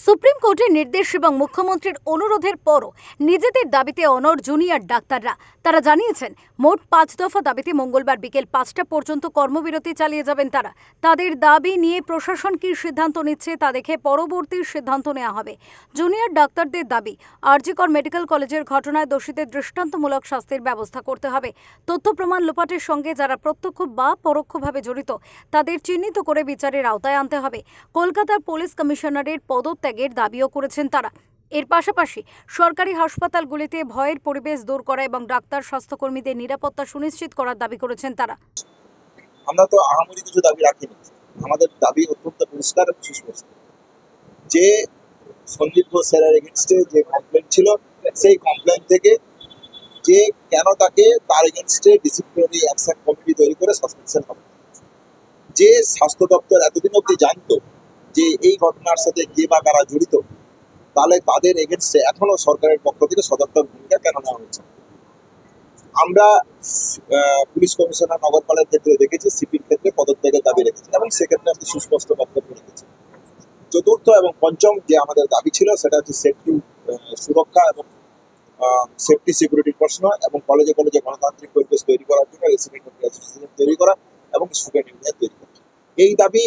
Supreme কোর্টের নির্দেশ এবং মুখ্যমন্ত্রীর অনুরোধের পরও নিজেদের দাবিতে অনড় জুনিয়র ডাক্তাররা। তারা জানিয়েছেন মোট 5 দফা দাবিতে মঙ্গলবার বিকেল 5টা পর্যন্ত কর্মবিরতি চালিয়ে যাবেন তারা। তাদের দাবি নিয়ে প্রশাসন কী সিদ্ধান্ত নিচ্ছে তা দেখে পরবর্তী সিদ্ধান্ত নেওয়া হবে। জুনিয়র ডাক্তারদের দাবি, আরজিকর মেডিকেল কলেজের ঘটনায় দোষীদের দৃষ্টান্তমূলক শাস্তির ব্যবস্থা করতে হবে। তথ্য প্রমাণ লোপাটের সঙ্গে যারা প্রত্যক্ষ বা পরোক্ষভাবে জড়িত তাদের চিহ্নিত করে বিচারের আওতায় আনতে হবে। কলকাতার পুলিশ কমিশনারের পদত্যাগের দাবিও করেছেন তারা। এর পাশাপাশি সরকারি হাসপাতালগুলিতে ভয়ের পরিবেশ দূর করা এবং ডাক্তার স্বাস্থ্যকর্মীদের নিরাপত্তা সুনিশ্চিত করার দাবি করেছেন তারা। আমরা তো আহামরি কিছু দাবি রাখিনি। আমাদের দাবি অত্যন্ত পরিষ্কার এবং সুস্পষ্ট, যে সন্দীপ ঘোষ স্যারের এগেনস্টে যে কমপ্লেন ছিল, সেই কমপ্লেন থেকে যে কেন তাকে তার এগেনস্টে ডিসিপ্লিনারি অ্যাকশন কমিটি তৈরি করে সাসপেনশন হবে। যে স্বাস্থ্য দপ্তর এতদিন অব্দি জানতো যে এই ঘটনার সাথে কে বা কারা জড়িত, তাহলে তাদের এগেনস্টে এখনো সরকারের পক্ষ থেকে সদর্থক ভূমিকা কেন নেওয়া হচ্ছে। আমরা পুলিশ কমিশনার নগরপালের ক্ষেত্রে দেখেছি, সিপির ক্ষেত্রে পদত্যাগের দাবি রেখেছি এবং সেক্ষেত্রে আপনি সুস্পষ্ট বক্তব্য রেখেছি। চতুর্থ এবং পঞ্চম যে আমাদের দাবি ছিল সেটা হচ্ছে সেফটি, সুরক্ষা এবং সেফটি সিকিউরিটির প্রশ্ন, এবং কলেজে কলেজে গণতান্ত্রিক পরিবেশ তৈরি করার জন্য রেসিডেন্ট অ্যাসোসিয়েশন তৈরি করা এবং স্টুডেন্ট ইউনিয়ন তৈরি করা। এই দাবি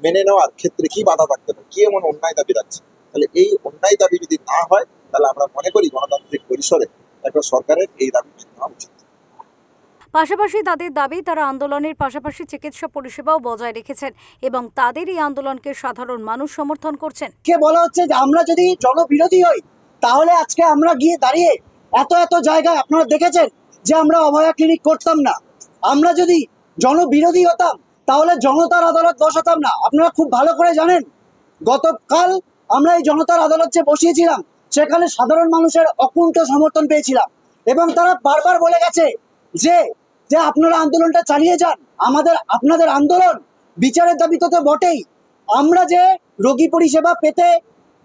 মেনে নেওয়ার ক্ষেত্রে কি বাধা থাকতে পারে, কি এমন অন্যায় দাবি রাখছে? তাহলে এই অন্যায় দাবি যদি না হয়, তাহলে আমরা মনে করি গণতান্ত্রিক পরিসরে একটা সরকারের এই দাবি মেনে নেওয়া উচিত। পাশাপাশি তাদের দাবি, তারা আন্দোলনের পাশাপাশি চিকিৎসা পরিষেবাও বজায় রেখেছেন এবং তাদের এই আন্দোলনকে সাধারণ মানুষ সমর্থন করছেন। কে বলা হচ্ছে যে আমরা যদি জনবিরোধী হই, তাহলে আজকে আমরা গিয়ে দাঁড়িয়ে এত এত জায়গায় আপনারা দেখেছেন যে আমরা অভয়া ক্লিনিক করতাম না। আমরা যদি জনবিরোধী হতাম তাহলে জনতার আদালত বসাতাম না। আপনারা খুব ভালো করে জানেন, গতকাল আমরা এই জনতার আদালত যে বসিয়েছিলাম সেখানে সাধারণ মানুষের অকুণ্ঠ সমর্থন পেয়েছিলাম এবং তারা বারবার বলে গেছে যে যে আপনারা আন্দোলনটা চালিয়ে যান। আপনাদের আন্দোলন বিচারের দাবি তো বটেই। আমরা যে রোগী পরিষেবা পেতে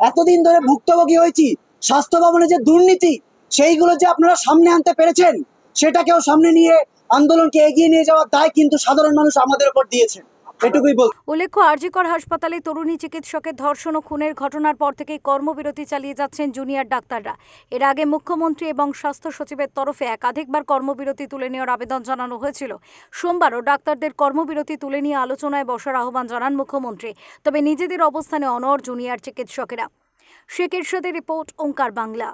এতদিন ধরে ভুক্তভোগী হয়েছি, স্বাস্থ্য ভবনে যে দুর্নীতি সেইগুলো যে আপনারা সামনে আনতে পেরেছেন, সেটাকেও সামনে নিয়ে আন্দোলনকে এগিয়ে নিয়ে যাওয়ার দায় কিন্তু সাধারণ মানুষ আমাদের উপর দিয়েছে। এটুকুই বল। উল্লেখ্য, আরজিকর হাসপাতালে তরুণী চিকিৎসকের ধর্ষণ ও খুনের ঘটনার পর থেকেই কর্মবিরতি চালিয়ে যাচ্ছেন জুনিয়র ডাক্তাররা। এর আগে মুখ্যমন্ত্রী এবং স্বাস্থ্য সচিবের তরফে একাধিকবার কর্মবিরতি তুলে নেওয়ার আবেদন জানানো হয়েছিল। সোমবারও ডাক্তারদের কর্মবিরতি তুলে নিয়ে আলোচনায় বসার আহ্বান জানান মুখ্যমন্ত্রী। তবে নিজেদের অবস্থানে অনড় জুনিয়র চিকিৎসকেরা। শেখের সাথে রিপোর্ট, ওঙ্কার বাংলা।